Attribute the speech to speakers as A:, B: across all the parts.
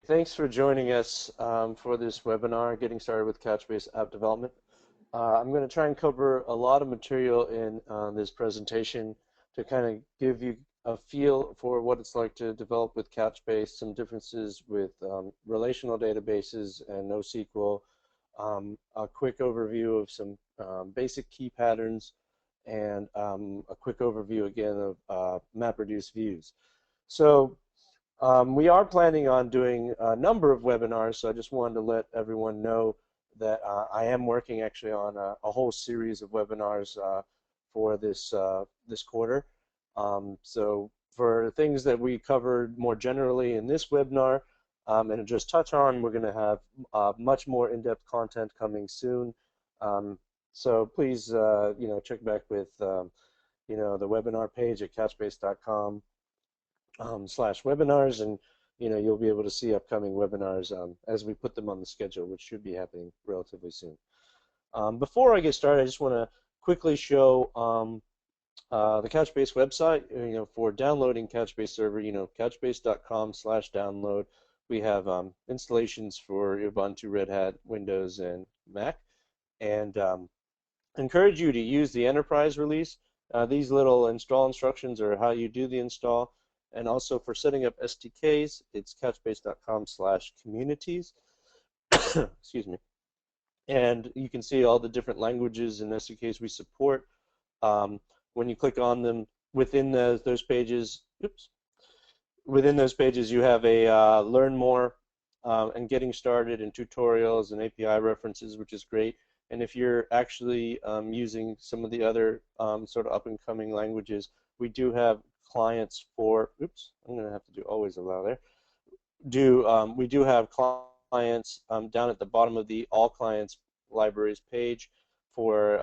A: Thanks for joining us for this webinar, Getting Started with Couchbase App Development. I'm going to try and cover a lot of material in this presentation to kind of give you a feel for what it's like to develop with Couchbase, some differences with relational databases and NoSQL, a quick overview of some basic key patterns, and a quick overview again of MapReduce views. So we are planning on doing a number of webinars, so I just wanted to let everyone know that I am working actually on a whole series of webinars for this quarter. So for things that we covered more generally in this webinar and just touch on, we're going to have much more in-depth content coming soon. So please, check back with the webinar page at couchbase.com. /webinars, and you'll be able to see upcoming webinars as we put them on the schedule, which should be happening relatively soon. Before I get started, I just want to quickly show the Couchbase website. For downloading Couchbase server, couchbase.com/download. We have installations for Ubuntu, Red Hat, Windows, and Mac, and encourage you to use the enterprise release. These little install instructions are how you do the install. And also for setting up SDKs, it's couchbase.com/communities. Excuse me. And you can see all the different languages and SDKs we support. When you click on them within those pages, within those pages you have a learn more and getting started and tutorials and API references, which is great. And if you're actually using some of the other sort of up-and-coming languages, we do have clients for, I'm going to have to do always allow there. We do have clients down at the bottom of the All Clients Libraries page for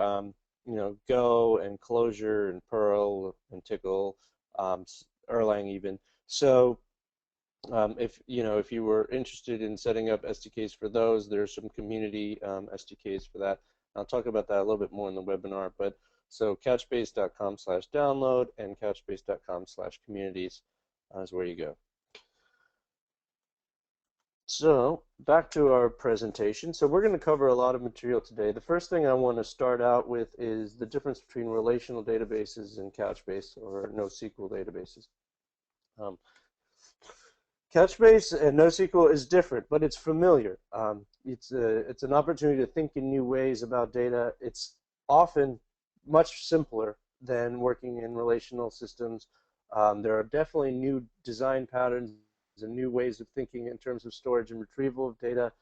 A: Go and Clojure and Perl and Tickle, Erlang even. So if you were interested in setting up SDKs for those, there's some community SDKs for that. I'll talk about that a little bit more in the webinar, but so couchbase.com/download and couchbase.com/communities is where you go. So back to our presentation. So we're going to cover a lot of material today. The first thing I want to start out with is the difference between relational databases and Couchbase or NoSQL databases. Couchbase and NoSQL is different, but it's familiar. It's an opportunity to think in new ways about data. It's often much simpler than working in relational systems. There are definitely new design patterns and new ways of thinking in terms of storage and retrieval of data.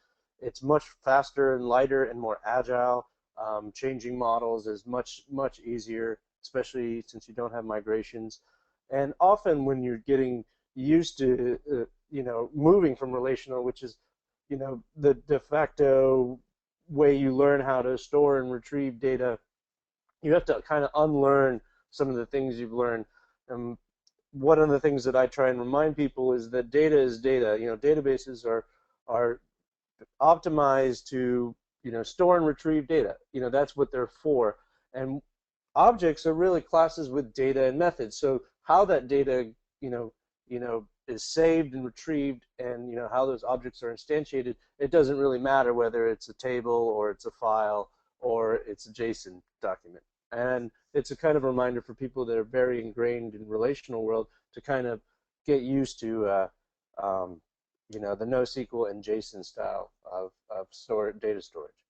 A: It's much faster and lighter and more agile. Changing models is much easier, especially since you don't have migrations. And often when you're getting used to moving from relational, which is the de facto way you learn how to store and retrieve data, you have to kind of unlearn some of the things you've learned. One of the things that I try and remind people is that data is data. Databases are optimized to store and retrieve data. That's what they're for. And objects are really classes with data and methods. So how that data is saved and retrieved, and how those objects are instantiated, it doesn't really matter whether it's a table or it's a file or it's a JSON document. And it's a kind of reminder for people that are very ingrained in relational world to kind of get used to the NoSQL and JSON style of data storage.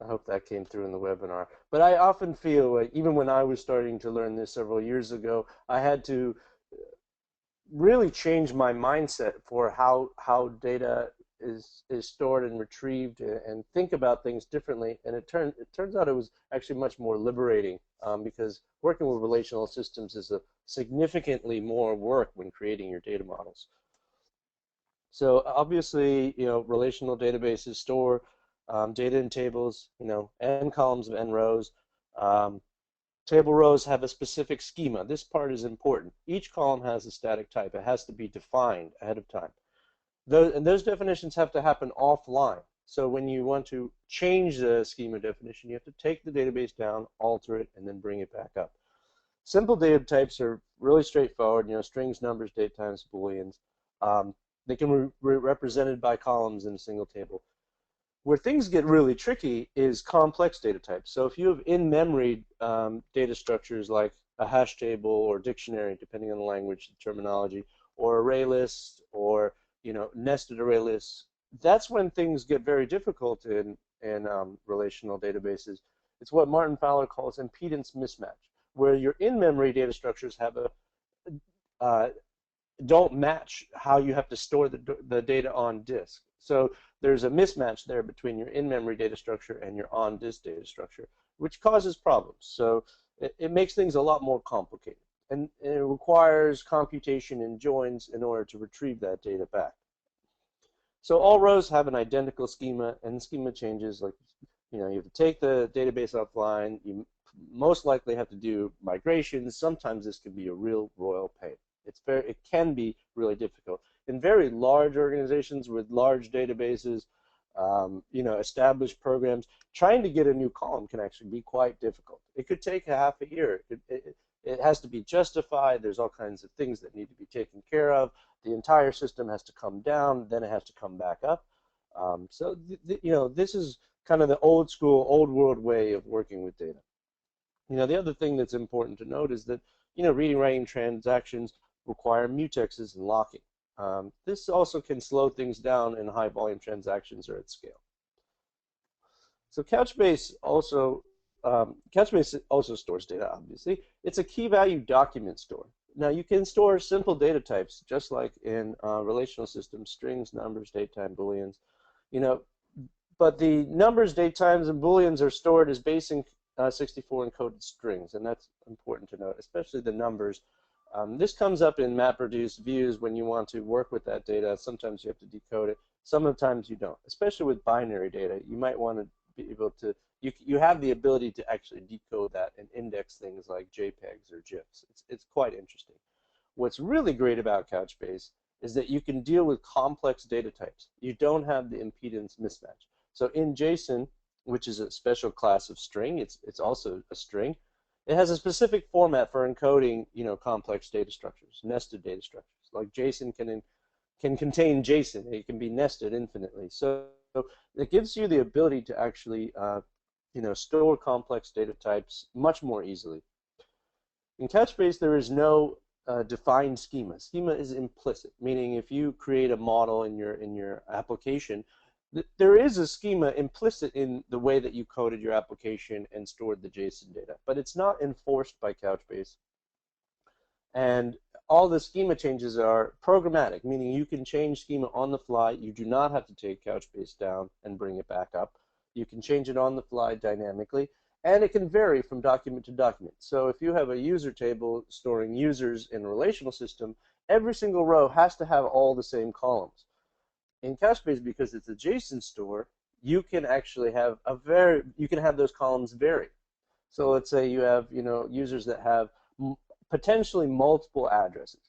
A: I hope that came through in the webinar. But I often feel like even when I was starting to learn this several years ago, I had to really change my mindset for how data is stored and retrieved and think about things differently. And it turns out it was actually much more liberating because working with relational systems is a significantly more work when creating your data models. So obviously, relational databases store data in tables, n columns of n rows. Table rows have a specific schema. This part is important. Each column has a static type. It has to be defined ahead of time. Those definitions have to happen offline. So when you want to change the schema definition, you have to take the database down, alter it, and then bring it back up. Simple data types are really straightforward, strings, numbers, date times, booleans. They can be represented by columns in a single table. Where things get really tricky is complex data types. So if you have in-memory data structures like a hash table or dictionary, depending on the language, the terminology, or array lists, or nested array lists, that's when things get very difficult in relational databases. It's what Martin Fowler calls impedance mismatch, where your in-memory data structures have don't match how you have to store the data on disk. So there's a mismatch there between your in-memory data structure and your on-disk data structure, which causes problems. So it makes things a lot more complicated. And it requires computation and joins in order to retrieve that data back. So all rows have an identical schema, and the schema changes. Like, you have to take the database offline. You most likely have to do migrations. Sometimes this can be a real royal pain. It can be really difficult. In very large organizations with large databases, established programs, trying to get a new column can actually be quite difficult. It could take half a year. It has to be justified. There's all kinds of things that need to be taken care of. The entire system has to come down, then it has to come back up. So this is kind of the old school, old world way of working with data. The other thing that's important to note is that reading, writing transactions require mutexes and locking. This also can slow things down in high volume transactions or at scale. So Couchbase also stores data, obviously. It's a key value document store. Now you can store simple data types just like in relational systems, strings, numbers, datetime, booleans. But the numbers, datetimes, and booleans are stored as basic 64 encoded strings, and that's important to note, especially the numbers. This comes up in MapReduce views when you want to work with that data. Sometimes you have to decode it. Sometimes you don't. Especially with binary data, you might want to be able to, you have the ability to actually decode that and index things like JPEGs or GIFs. It's quite interesting. What's really great about Couchbase is that you can deal with complex data types. You don't have the impedance mismatch. So in JSON, which is a special class of string, it's also a string. It has a specific format for encoding, complex data structures, nested data structures. Like JSON can contain JSON. It can be nested infinitely. So it gives you the ability to actually, store complex data types much more easily. In Couchbase, there is no defined schema. Schema is implicit, meaning if you create a model in your application, there is a schema implicit in the way that you coded your application and stored the JSON data, but it's not enforced by Couchbase. And all the schema changes are programmatic, meaning you can change schema on the fly. You do not have to take Couchbase down and bring it back up. You can change it on the fly dynamically, and it can vary from document to document. So if you have a user table storing users in a relational system, every single row has to have all the same columns. In Couchbase, because it's a JSON store, you can actually have those columns vary. So let's say you have users that have potentially multiple addresses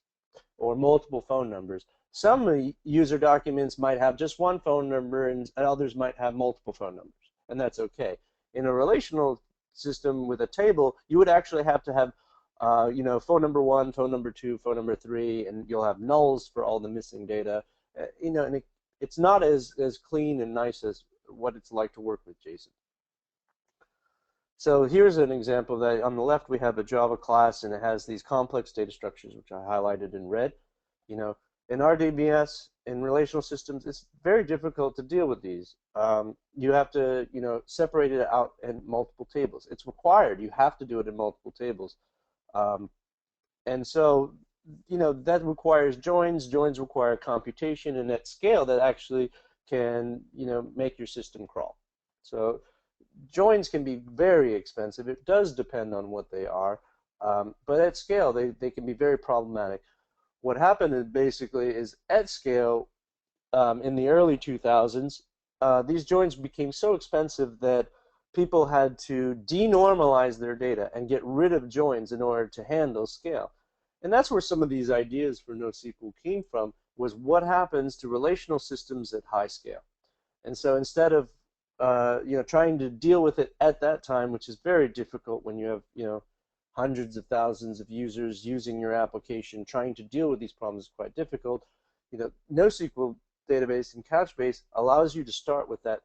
A: or multiple phone numbers. Some user documents might have just one phone number, and others might have multiple phone numbers, and that's okay. In a relational system with a table, you would actually have to have phone number 1, phone number 2, phone number 3, and you'll have nulls for all the missing data. And it's not as clean and nice as what it's like to work with JSON. So here's an example that on the left we have a Java class, and it has these complex data structures, which I highlighted in red. In RDBMS, in relational systems, it's very difficult to deal with these. You have to separate it out in multiple tables. It's required. You have to do it in multiple tables. And so that requires joins. Joins require computation, and at scale that actually can make your system crawl. So joins can be very expensive. It does depend on what they are, but at scale they can be very problematic. What happened is at scale in the early 2000s, these joins became so expensive that people had to denormalize their data and get rid of joins in order to handle scale. And that's where some of these ideas for NoSQL came from, was what happens to relational systems at high scale. And so instead of trying to deal with it at that time, which is very difficult when you have hundreds of thousands of users using your application, trying to deal with these problems is quite difficult. NoSQL database and Couchbase allows you to start with that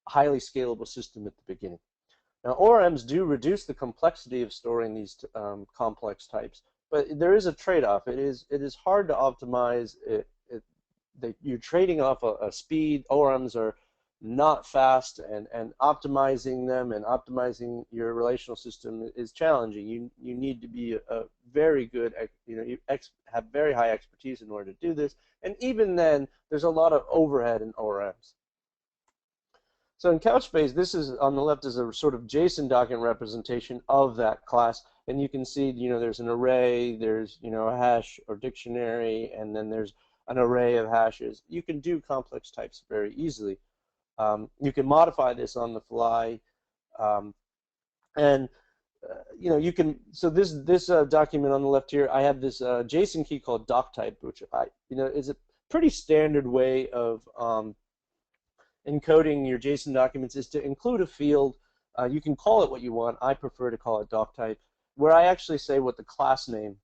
A: highly scalable system at the beginning. Now, ORMs do reduce the complexity of storing these complex types, but there is a trade-off. It is hard to optimize. You're trading off a speed. ORMs are not fast, and optimizing them and optimizing your relational system is challenging. You need to be a very good, you have very high expertise in order to do this, and even then, there's a lot of overhead in ORMs. So in Couchbase, this is on the left is a sort of JSON document representation of that class, and you can see there's an array, there's a hash or dictionary, and then there's an array of hashes. You can do complex types very easily. You can modify this on the fly, and you can. So this document on the left here, I have this JSON key called doctype, which is a pretty standard way of encoding your JSON documents, is to include a field. You can call it what you want. I prefer to call it doctype, where I actually say what the class name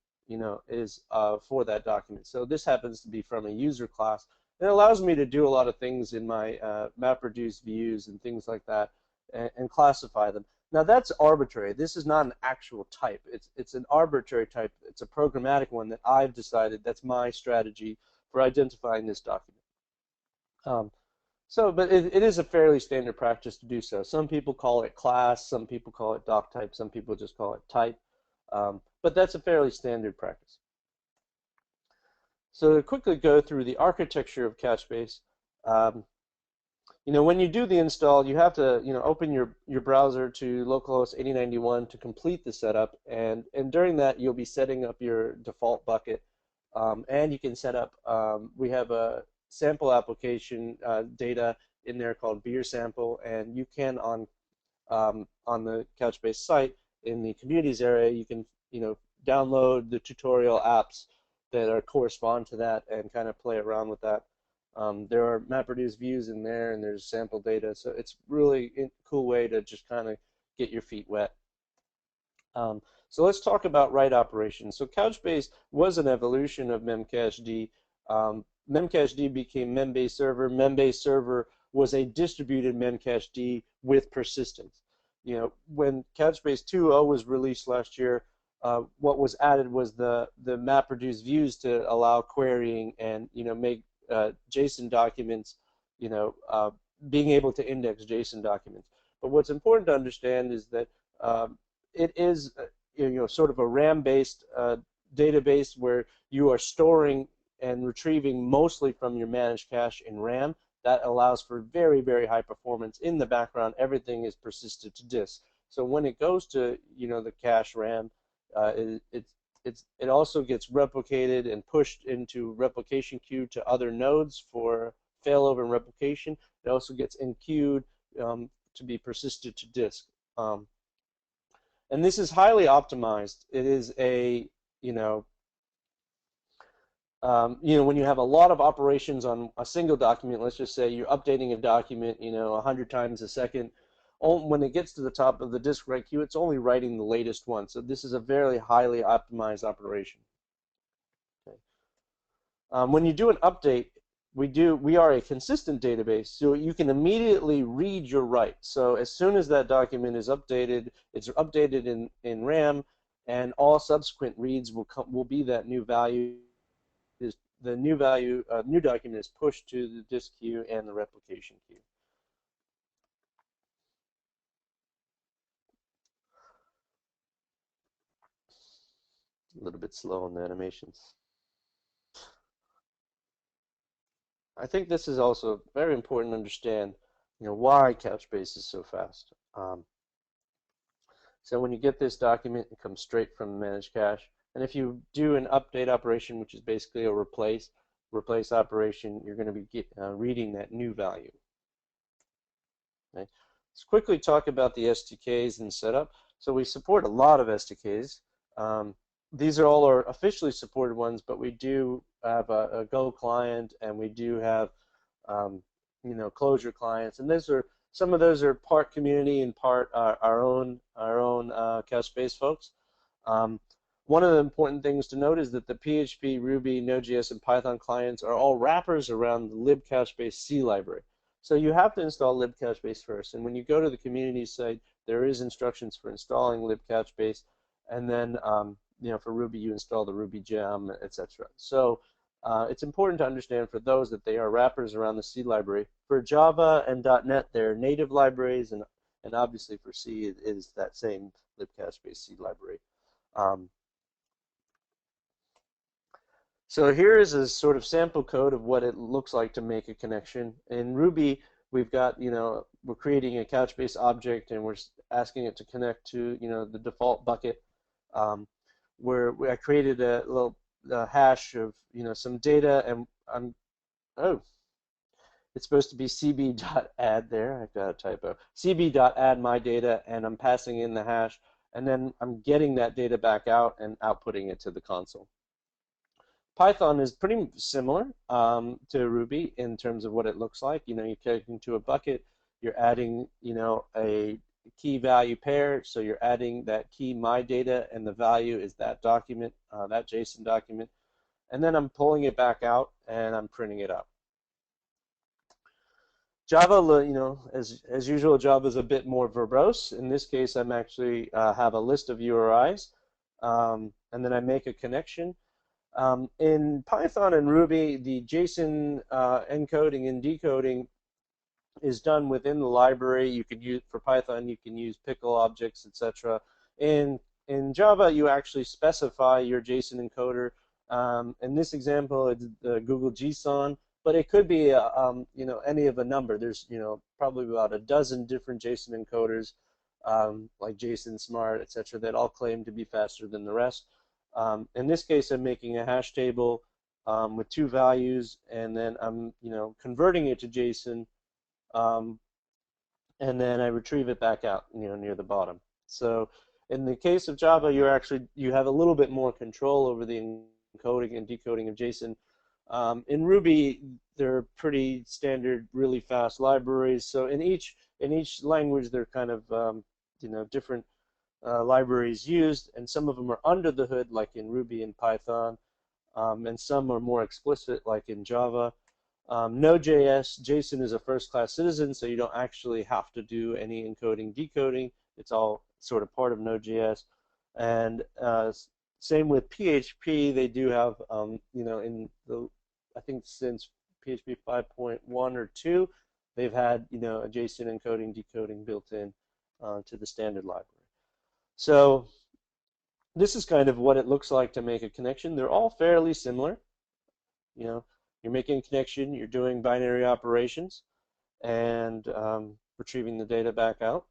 A: is for that document. So this happens to be from a user class. It allows me to do a lot of things in my MapReduce views and things like that, and classify them. Now that's arbitrary. This is not an actual type. It's an arbitrary type. It's a programmatic one that I've decided. That's my strategy for identifying this document. But it is a fairly standard practice to do so. Some people call it class, some people call it doctype, some people just call it type. But that's a fairly standard practice. So to quickly go through the architecture of Couchbase, when you do the install, you have to open your browser to localhost 8091 to complete the setup, and during that you'll be setting up your default bucket, and you can set up. We have a sample application data in there called beer sample, and you can on the Couchbase site in the communities area you can download the tutorial apps that correspond to that and kind of play around with that. There are MapReduce views in there, and there's sample data, so it's really a cool way to just kind of get your feet wet. So let's talk about write operations. So Couchbase was an evolution of Memcached. Memcached became Membase Server. Membase Server was a distributed Memcached with persistence. When Couchbase 2.0 was released last year, what was added was the MapReduce views to allow querying and make JSON documents, being able to index JSON documents. But what's important to understand is that it is sort of a RAM-based database where you are storing and retrieving mostly from your managed cache in RAM. That allows for very, very high performance. In the background, everything is persisted to disk. So when it goes to the cache RAM, it also gets replicated and pushed into replication queue to other nodes for failover and replication. It also gets enqueued to be persisted to disk. And this is highly optimized. It is a when you have a lot of operations on a single document, let's just say you're updating a document 100 times a second, when it gets to the top of the disk write queue, it's only writing the latest one. So this is a very highly optimized operation. Okay. When you do an update, we are a consistent database, so you can immediately read your write. So as soon as that document is updated, it's updated in RAM, and all subsequent reads will be that new value. The new value, new document is pushed to the disk queue and the replication queue. A little bit slow on the animations. I think this is also very important to understand, why Couchbase is so fast. So when you get this document, it comes straight from the managed cache. And if you do an update operation, which is basically a replace operation, you're going to be reading that new value. Okay. Let's quickly talk about the SDKs and setup. So we support a lot of SDKs. These are all our officially supported ones, but we do have a Go client, and we do have closure clients, and some of those are part community and part our own Couchbase folks. Um, One of the important things to note is that the PHP, Ruby, Node.js, and Python clients are all wrappers around the libcouchbase C library. So you have to install libcouchbase first, and when you go to the community site, there is instructions for installing libcouchbase, and then for Ruby you install the Ruby gem, etc. So it's important to understand for those that they are wrappers around the C library. For Java and .NET, they're native libraries, and obviously for C it is that same libcouchbase C library. Um, so here is a sort of sample code of what it looks like to make a connection. In Ruby, we've got, we're creating a Couchbase object and we're asking it to connect to, the default bucket. Where I created a little hash of, some data, and it's supposed to be cb.add there. I've got a typo. cb.add my data, and I'm passing in the hash, and then I'm getting that data back out and outputting it to the console. Python is pretty similar to Ruby in terms of what it looks like. You're connecting to a bucket, you're adding, a key value pair, so you're adding that key my data, and the value is that document, that JSON document, and then I'm pulling it back out and I'm printing it out. Java, as usual, Java is a bit more verbose. In this case, I'm actually have a list of URIs, and then I make a connection. In Python and Ruby, the JSON encoding and decoding is done within the library. You could use, for Python, you can use pickle objects, etc. In Java, you actually specify your JSON encoder. In this example, it's the Google JSON, but it could be any of a number. There's probably about a dozen different JSON encoders, like JSON Smart, etc., that all claim to be faster than the rest. In this case, I'm making a hash table with two values, and then I'm converting it to JSON, and then I retrieve it back out near the bottom. So in the case of Java, you have a little bit more control over the encoding and decoding of JSON. In Ruby, they're pretty standard, really fast libraries. So in each language, they're kind of different libraries used, and some of them are under the hood, like in Ruby and Python, and some are more explicit, like in Java. Node.js, JSON is a first-class citizen, so you don't actually have to do any encoding, decoding. It's all sort of part of Node.js. And same with PHP, they do have, I think since PHP 5.1 or 2, they've had, a JSON encoding, decoding built in to the standard library. So this is kind of what it looks like to make a connection. They're all fairly similar. You're making a connection, you're doing binary operations, and retrieving the data back out.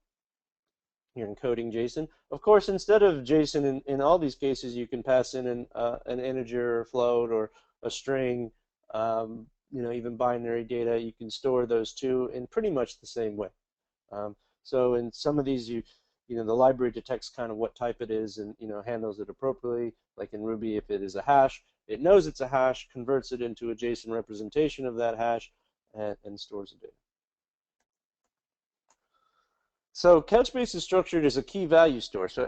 A: You're encoding JSON. Of course, instead of JSON in all these cases, you can pass in an integer or float or a string, even binary data. You can store those two in pretty much the same way. So in some of these, the library detects kind of what type it is and handles it appropriately. Like in Ruby, if it is a hash, it knows it's a hash, converts it into a JSON representation of that hash, and stores the data. So Couchbase is structured as a key value store. So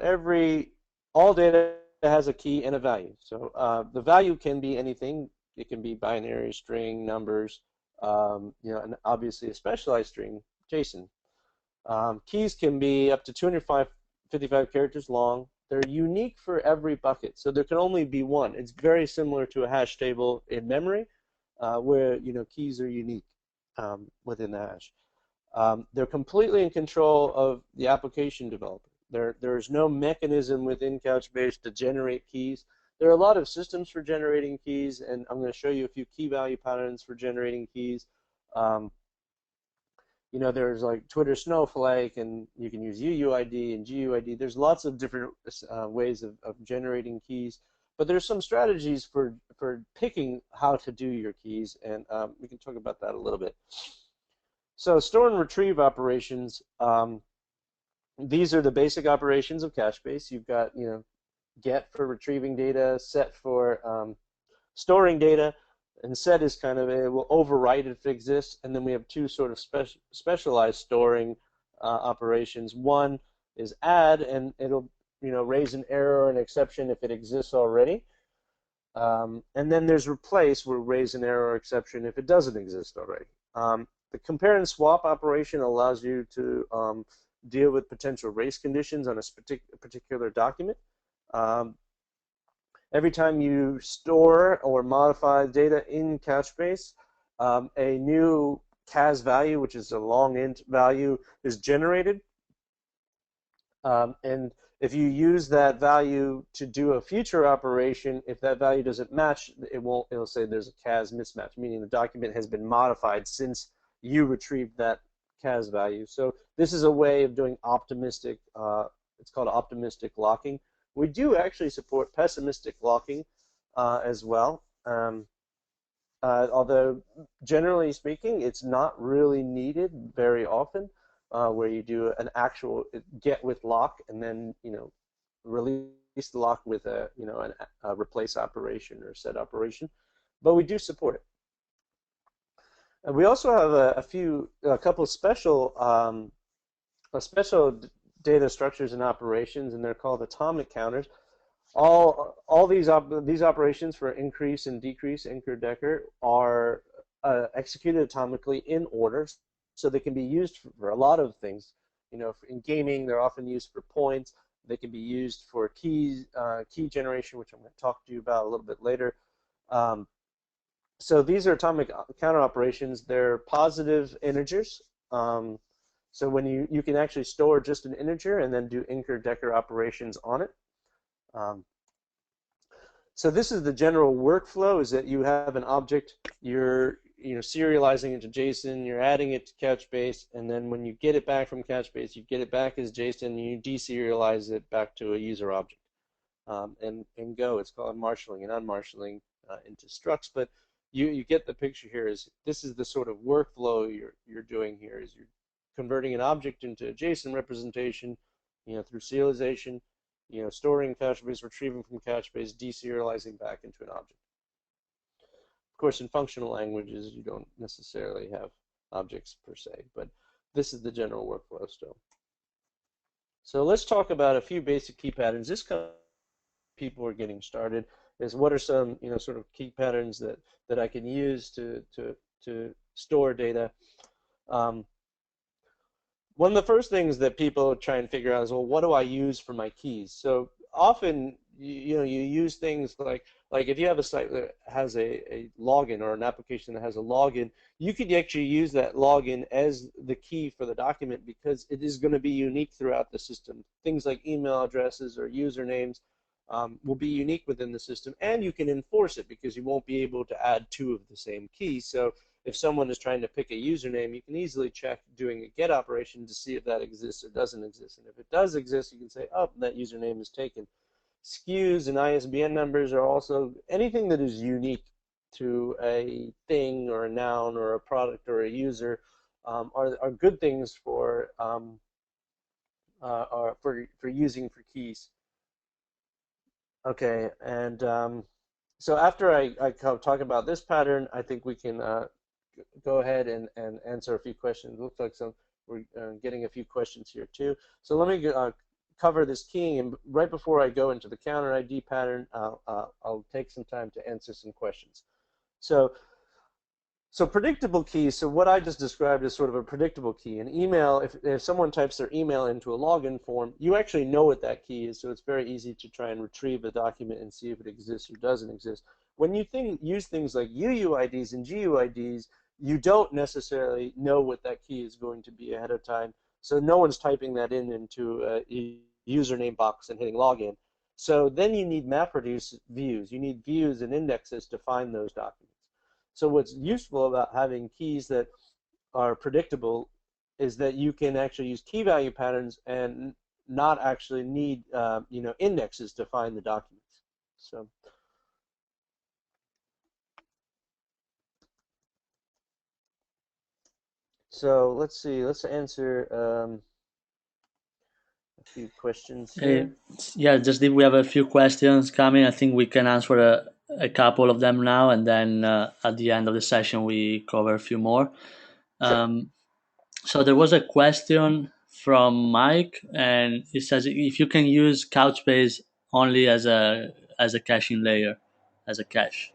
A: all data has a key and a value. So the value can be anything. It can be binary, string, numbers, and obviously a specialized string, JSON. Keys can be up to 255 characters long. They're unique for every bucket, so there can only be one. It's very similar to a hash table in memory, where keys are unique within the hash. They're completely in control of the application developer. There's no mechanism within Couchbase to generate keys. There are a lot of systems for generating keys, and I'm going to show you a few key value patterns for generating keys. There's like Twitter Snowflake, and you can use UUID and GUID. There's lots of different ways of generating keys, but there's some strategies for picking how to do your keys, and we can talk about that a little bit. So store and retrieve operations, these are the basic operations of Couchbase. You've got get for retrieving data, set for storing data. And set is kind of it will overwrite if it exists, and then we have two sort of specialized storing operations. One is add, and it'll raise an error or an exception if it exists already. And then there's replace, where raise an error or exception if it doesn't exist already. The compare and swap operation allows you to deal with potential race conditions on a particular document. Every time you store or modify data in Couchbase, a new CAS value, which is a long int value, is generated. And if you use that value to do a future operation, if that value doesn't match, it'll say there's a CAS mismatch, meaning the document has been modified since you retrieved that CAS value. So this is a way of doing optimistic, it's called optimistic locking. We do actually support pessimistic locking as well, although generally speaking, it's not really needed very often, where you do an actual get with lock and then release the lock with a replace operation or set operation, but we do support it. And we also have a couple special data structures and operations, and they're called atomic counters. All these operations for increase and decrease, incr, decr, are executed atomically in order, so they can be used for a lot of things. In gaming, they're often used for points. They can be used for key generation, which I'm going to talk to you about a little bit later. So these are atomic counter operations. They're positive integers. So when you can actually store just an integer and then do incr, decr operations on it. So this is the general workflow: is that you have an object, you're serializing into JSON, you're adding it to Couchbase, and then when you get it back from Couchbase, you get it back as JSON, and you deserialize it back to a user object. And Go, it's called marshalling and unmarshalling into structs, but you get the picture here. This is the sort of workflow you're doing here. Is you're converting an object into a JSON representation, through serialization, storing Couchbase, retrieving from Couchbase, deserializing back into an object. Of course, in functional languages, you don't necessarily have objects per se, but this is the general workflow still. So let's talk about a few basic key patterns. This kind of people are getting started is what are some sort of key patterns that I can use to store data. One of the first things that people try and figure out is, well, what do I use for my keys? So often, you use things like if you have a site that has a login, or an application that has a login, you could actually use that login as the key for the document, because it is going to be unique throughout the system. Things like email addresses or usernames will be unique within the system, and you can enforce it because you won't be able to add two of the same key. So if someone is trying to pick a username, you can easily check doing a get operation to see if that exists or doesn't exist. And if it does exist, you can say, oh, that username is taken. SKUs and ISBN numbers are also anything that is unique to a thing or a noun or a product or a user are good things for using for keys. Okay, and so after I talk about this pattern, I think we can go ahead and answer a few questions. It looks like we're getting a few questions here too. So let me cover this keying, and right before I go into the counter ID pattern, I'll take some time to answer some questions. So predictable keys, so what I just described is sort of a predictable key. An email, if someone types their email into a login form, you actually know what that key is, so it's very easy to try and retrieve a document and see if it exists or doesn't exist. When you use things like UUIDs and GUIDs, you don't necessarily know what that key is going to be ahead of time, so no one's typing that into a username box and hitting login. So then you need MapReduce views. You need views and indexes to find those documents. So what's useful about having keys that are predictable is that you can actually use key value patterns and not actually need indexes to find the documents. So let's see. Let's answer a few questions here.
B: Yeah, just if we have a few questions coming, I think we can answer a couple of them now, and then at the end of the session we cover a few more.
A: Sure.
B: Um, so there was a question from Mike, and it says if you can use Couchbase only as a caching layer, as a cache.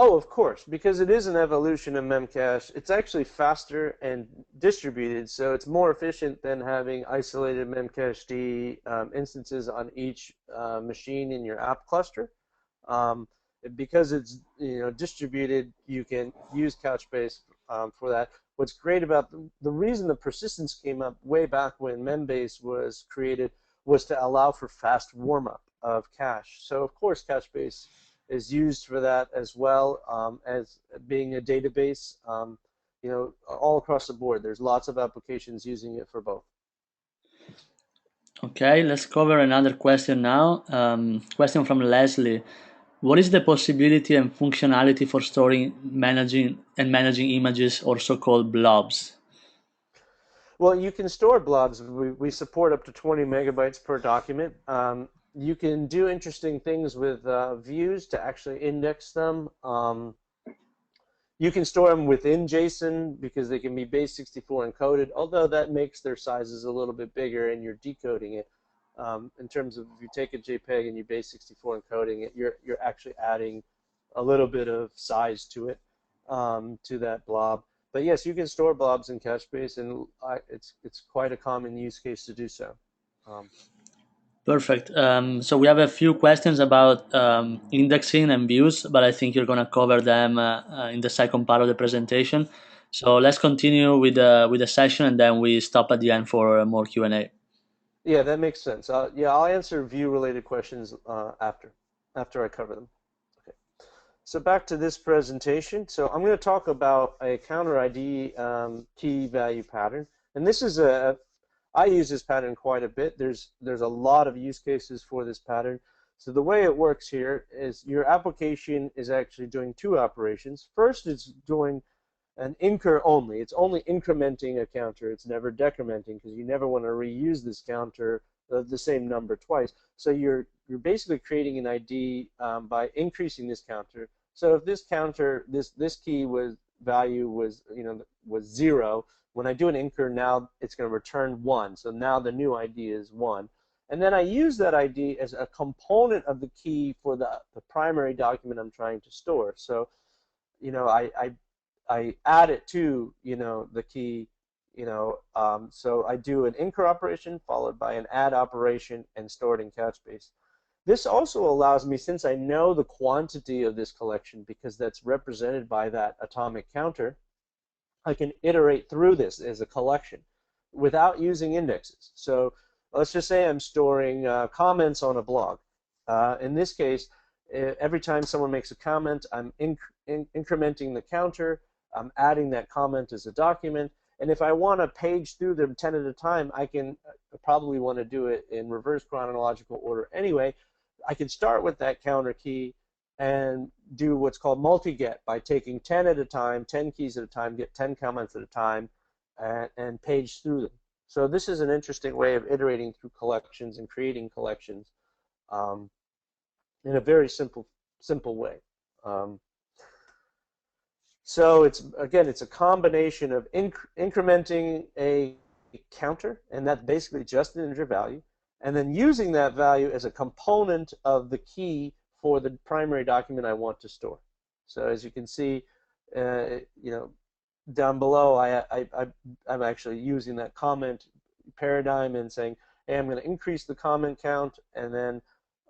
A: Oh, of course, because it is an evolution of Memcache. It's actually faster and distributed, so it's more efficient than having isolated Memcached instances on each machine in your app cluster. Um, because it's distributed, you can use Couchbase for that. What's great about the reason the persistence came up way back when Membase was created was to allow for fast warm up of cache. So of course Couchbase is used for that as well as being a database. All across the board, there's lots of applications using it for both.
B: Okay, let's cover another question now. Question from Leslie. What is the possibility and functionality for storing, managing images, or so-called blobs?
A: Well, you can store blobs. We support up to 20 megabytes per document. You can do interesting things with views to actually index them. You can store them within JSON because they can be base64 encoded, although that makes their sizes a little bit bigger and you're decoding it. In terms of if you take a JPEG and you base64 encoding it, you're actually adding a little bit of size to it, to that blob. But yes, you can store blobs in Couchbase, and it's quite a common use case to do so. Um,
B: Perfect. So we have a few questions about indexing and views, but I think you're going to cover them in the second part of the presentation. So let's continue with the session, and then we stop at the end for more Q&A.
A: yeah, that makes sense. Yeah, I'll answer view-related questions after I cover them. Okay. So back to this presentation. So I'm going to talk about a counter ID key value pattern, and this is I use this pattern quite a bit. There's a lot of use cases for this pattern. So the way it works here is your application is actually doing two operations. First, it's doing an incr only. It's only incrementing a counter. It's never decrementing because you never want to reuse this counter of the same number twice. So you're basically creating an ID by increasing this counter. So if this counter, this key was value was 0, when I do an incr now it's going to return 1. So now the new ID is 1. And then I use that ID as a component of the key for the primary document I'm trying to store. So I add it to the key. So I do an incr operation followed by an add operation and store it in Couchbase. This also allows me, since I know the quantity of this collection because that's represented by that atomic counter, I can iterate through this as a collection without using indexes. So let's just say I'm storing comments on a blog. In this case, every time someone makes a comment, I'm incrementing the counter. I'm adding that comment as a document. And if I want to page through them 10 at a time, I can probably want to do it in reverse chronological order anyway. I can start with that counter key and do what's called multi-get by taking 10 at a time, 10 keys at a time, get 10 comments at a time, and page through them. So this is an interesting way of iterating through collections and creating collections in a very simple way. So it's a combination of incrementing a counter, and that's basically just an integer value, and then using that value as a component of the key for the primary document I want to store. So as you can see, down below, I'm actually using that comment paradigm and saying, hey, I'm going to increase the comment count, and then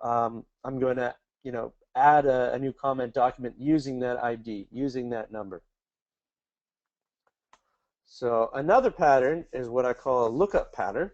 A: I'm going to add a new comment document using that ID, using that number. So another pattern is what I call a lookup pattern.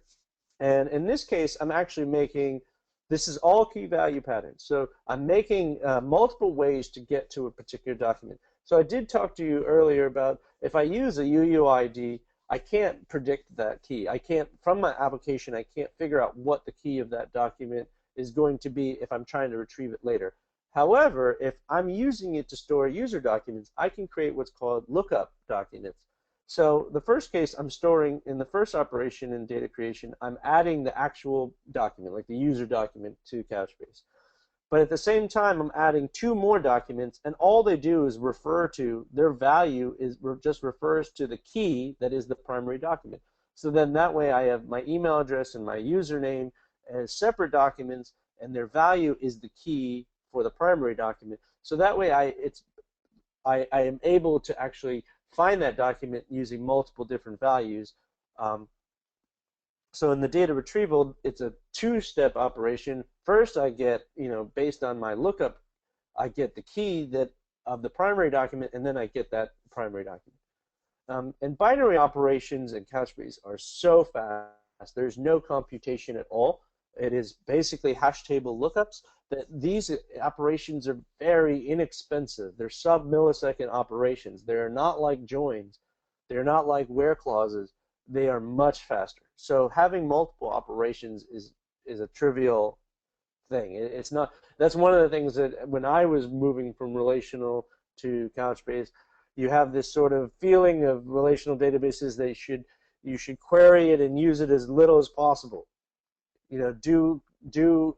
A: And in this case, I'm actually making, this is all key value patterns. So I'm making multiple ways to get to a particular document. So I did talk to you earlier about if I use a UUID, I can't predict that key. I can't, from my application, I can't figure out what the key of that document is going to be if I'm trying to retrieve it later. However, if I'm using it to store user documents, I can create what's called lookup documents. So the first case, I'm storing in the first operation in data creation, I'm adding the actual document, like the user document, to Couchbase. But at the same time, I'm adding 2 more documents, and all they do is refer to their value is just refers to the key that is the primary document. So then that way I have my email address and my username as separate documents, and their value is the key for the primary document. So that way I am able to actually find that document using multiple different values. So in the data retrieval, it's a 2-step operation. First, I get, based on my lookup, I get the key of the primary document, and then I get that primary document. And binary operations in Couchbase are so fast. There's no computation at all. It is basically hash table lookups. That these operations are very inexpensive. They're sub-millisecond operations. They're not like joins. They're not like where clauses. They are much faster. So having multiple operations is a trivial thing. It's not. That's one of the things that when I was moving from relational to Couchbase, you have this sort of feeling of relational databases. You should query it and use it as little as possible. Do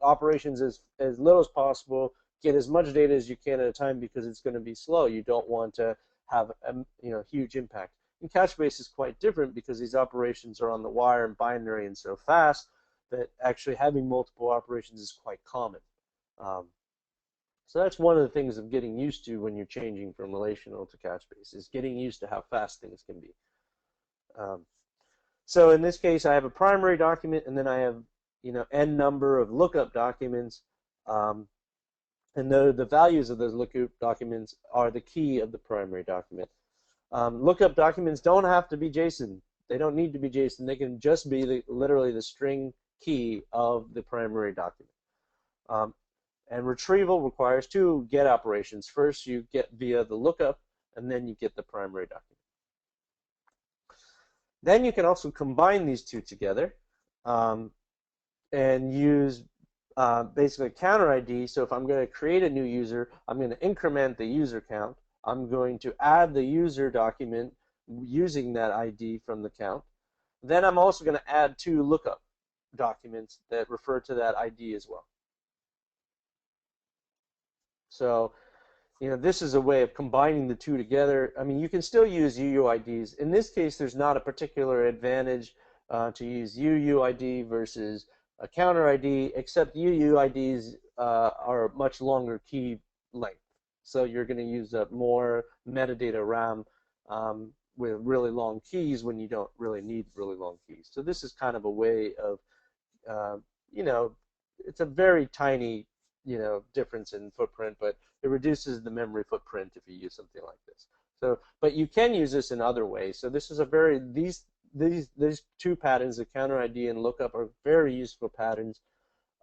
A: operations as little as possible. Get as much data as you can at a time because it's going to be slow. You don't want to have huge impact. And Couchbase is quite different because these operations are on the wire and binary and so fast that actually having multiple operations is quite common. So that's one of the things of getting used to when you're changing from relational to Couchbase is getting used to how fast things can be. So in this case, I have a primary document, and then I have n number of lookup documents, and the values of those lookup documents are the key of the primary document. Lookup documents don't have to be JSON. They don't need to be JSON. They can just be literally the string key of the primary document. And retrieval requires 2 get operations. First, you get via the lookup, and then you get the primary document. Then you can also combine these 2 together and use basically counter ID. So if I'm going to create a new user, I'm going to increment the user count. I'm going to add the user document using that ID from the count. Then I'm also going to add 2 lookup documents that refer to that ID as well. So, this is a way of combining the 2 together. I mean, you can still use UUIDs. In this case, there's not a particular advantage to use UUID versus a counter ID, except UUIDs are much longer key length. So you're going to use up more metadata RAM with really long keys when you don't really need really long keys. So this is kind of a way of, it's a very tiny, difference in footprint, but it reduces the memory footprint if you use something like this. So, but you can use this in other ways. So this is these 2 patterns, the counter ID and lookup, are very useful patterns,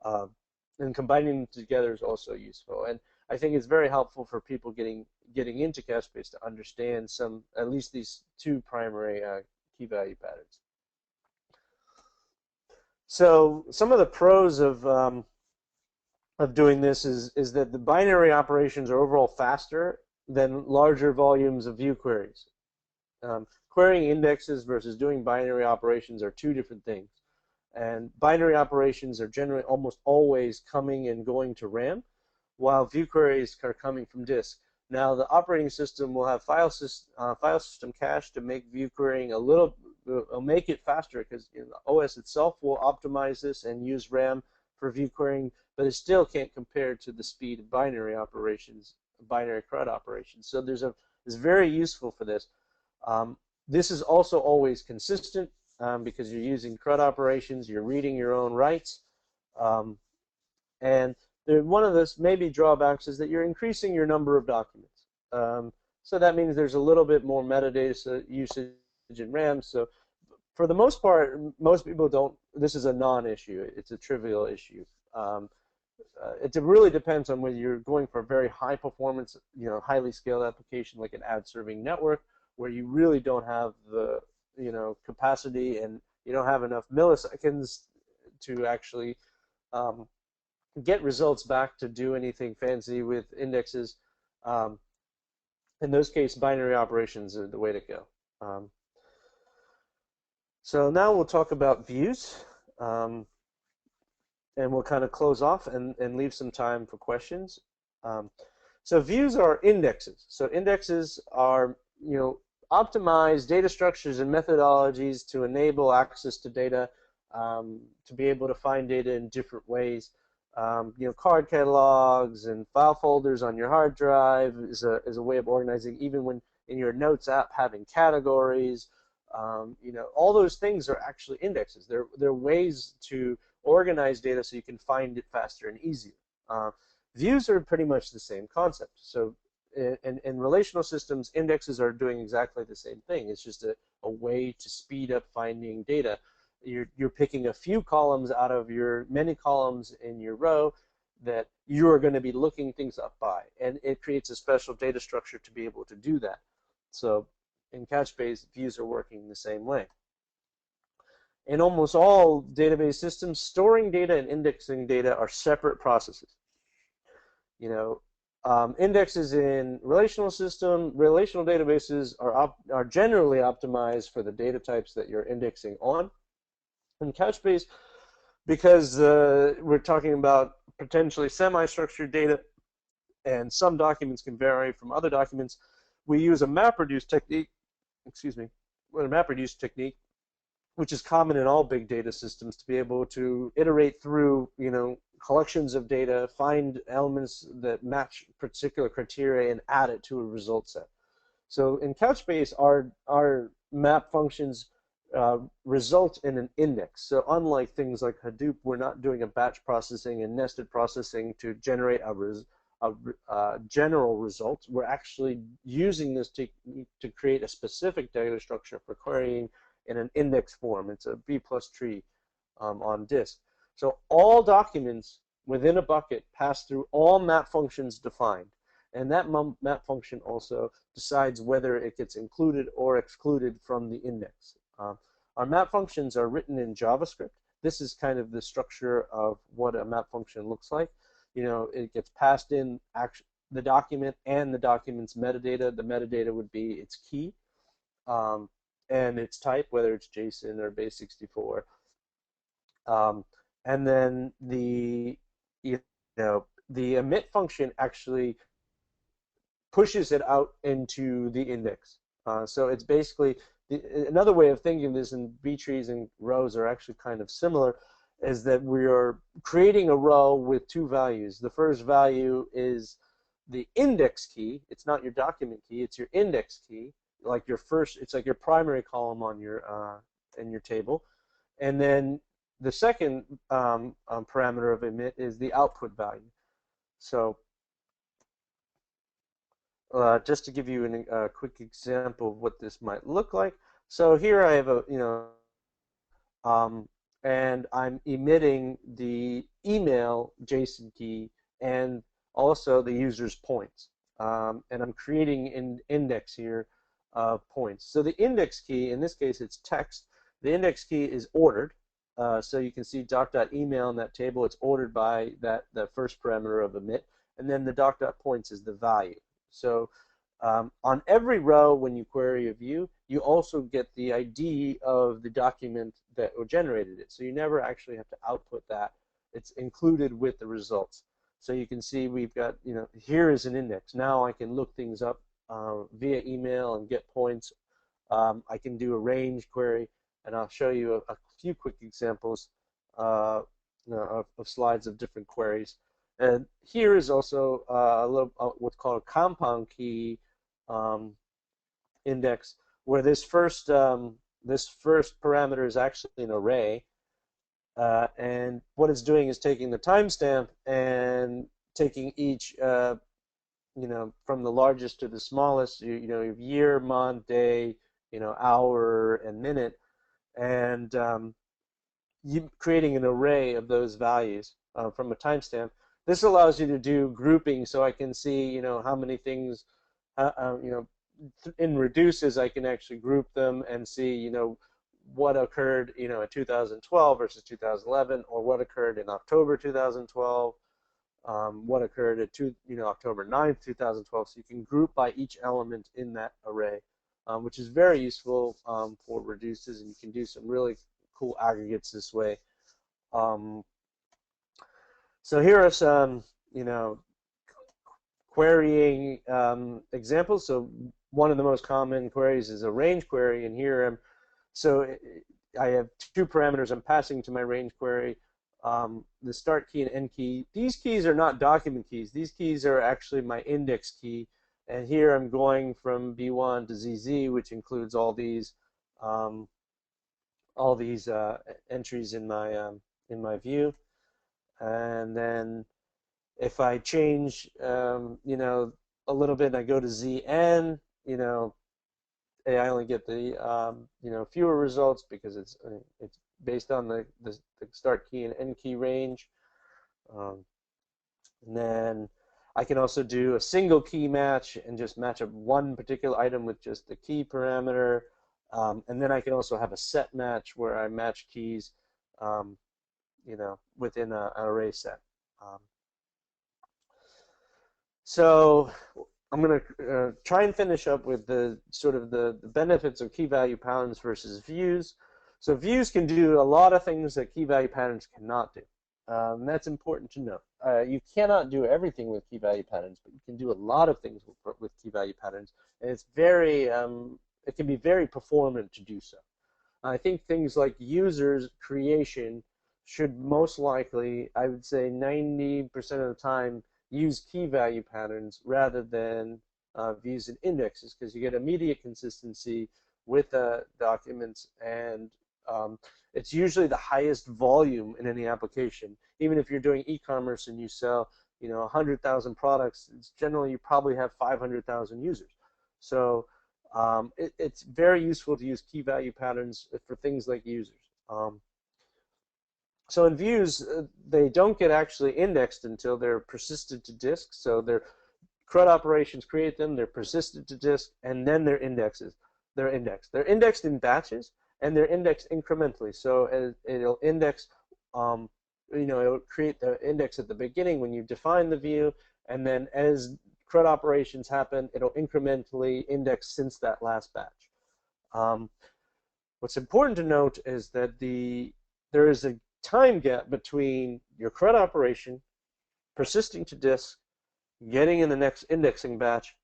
A: and combining them together is also useful. And I think it's very helpful for people getting into Couchbase to understand at least these 2 primary key value patterns. So some of the pros of doing this is that the binary operations are overall faster than larger volumes of view queries. Querying indexes versus doing binary operations are 2 different things. And binary operations are generally almost always coming and going to RAM, while view queries are coming from disk. Now, the operating system will have file system cache to make view querying will make it faster because the OS itself will optimize this and use RAM for view querying, but it still can't compare to the speed of binary operations, binary CRUD operations. So it's very useful for this. This is also always consistent because you're using CRUD operations, you're reading your own writes, and one of the maybe drawbacks is that you're increasing your number of documents. So that means there's a little bit more metadata usage in RAM. So for the most part, most people don't. This is a non-issue. It's a trivial issue. It really depends on whether you're going for a very high performance, highly scaled application like an ad serving network, where you really don't have the capacity and you don't have enough milliseconds to actually get results back to do anything fancy with indexes. In those cases, binary operations are the way to go. So now we'll talk about views. and we'll kind of close off and leave some time for questions. Um, so views are indexes. So indexes are, optimized data structures and methodologies to enable access to data, to be able to find data in different ways. Card catalogs and file folders on your hard drive is a way of organizing, even when in your Notes app having categories. All those things are actually indexes. They're ways to organize data so you can find it faster and easier. Views are pretty much the same concept. So in relational systems, indexes are doing exactly the same thing. It's just a way to speed up finding data. You're picking a few columns out of your many columns in your row that you are going to be looking things up by, and it creates a special data structure to be able to do that. So in Couchbase, views are working the same way. In almost all database systems, storing data and indexing data are separate processes. Indexes in relational databases are generally optimized for the data types that you're indexing on. In Couchbase, because we're talking about potentially semi-structured data, and some documents can vary from other documents, we use a MapReduce technique. Which is common in all big data systems, to be able to iterate through, collections of data, find elements that match particular criteria, and add it to a result set. So in Couchbase, our map functions result in an index. So unlike things like Hadoop, we're not doing a batch processing and nested processing to generate a general result. We're actually using this technique to create a specific data structure for querying in an index form. It's a B+ tree on disk. So all documents within a bucket pass through all map functions defined. And that map function also decides whether it gets included or excluded from the index. Our map functions are written in JavaScript. This is kind of the structure of what a map function looks like. It gets passed in the document and the document's metadata. The metadata would be its key and its type, whether it's JSON or base64. And then the emit function actually pushes it out into the index. So it's basically another way of thinking this, and B trees and rows are actually kind of similar, is that we are creating a row with two values. The first value is the index key. It's not your document key, it's your index key. It's like your primary column on your in your table. And then the second parameter of emit is the output value. So just to give you a quick example of what this might look like. So here I have and I'm emitting the email JSON key and also the user's points. And I'm creating an index here of points. So the index key, in this case it's text, the index key is ordered. So you can see doc.email in that table, it's ordered by that first parameter of emit, and then the doc.points is the value. So on every row when you query a view, you also get the ID of the document that generated it. So you never actually have to output that. It's included with the results. So you can see we've got, here is an index. Now I can look things up via email and get points. I can do a range query, and I'll show you a few quick examples of slides of different queries. And here is also what's called a compound key index, where this first parameter is actually an array, and what it's doing is taking the timestamp and taking each from the largest to the smallest, year, month, day, hour, and minute, and creating an array of those values from a timestamp. This allows you to do grouping, so I can see, how many things, in reduces, I can actually group them and see, what occurred, in 2012 versus 2011, or what occurred in October 2012, what occurred at October 9th, 2012. So you can group by each element in that array, which is very useful for reduces, and you can do some really cool aggregates this way. So here are some, querying examples. So one of the most common queries is a range query, and here I have two parameters I'm passing to my range query, the start key and end key. These keys are not document keys. These keys are actually my index key, and here I'm going from B1 to ZZ, which includes um, all these entries in my view. And then if I change, a little bit, and I go to ZN, I only get the fewer results because it's based on the start key and end key range. And then I can also do a single key match and just match up one particular item with just the key parameter. And then I can also have a set match where I match keys, within an array set. So I'm going to try and finish up with the sort of the benefits of key value patterns versus views. So views can do a lot of things that key value patterns cannot do. That's important to know. You cannot do everything with key value patterns, but you can do a lot of things with key value patterns, and it's it can be very performant to do so. I think things like users creation should most likely, I would say 90% of the time, use key value patterns rather than views and indexes, because you get immediate consistency with documents, and it's usually the highest volume in any application. Even if you're doing e-commerce and you sell 100,000 products, it's generally you probably have 500,000 users. So it's very useful to use key value patterns for things like users. So in views, they don't get actually indexed until they're persisted to disk. So their CRUD operations create them, they're persisted to disk, and then they're indexed. They're indexed in batches, and they're indexed incrementally. So it'll index, it'll create the index at the beginning when you define the view, and then as CRUD operations happen, it'll incrementally index since that last batch. What's important to note is that there is a time gap between your CRUD operation, persisting to disk, getting in the next indexing batch,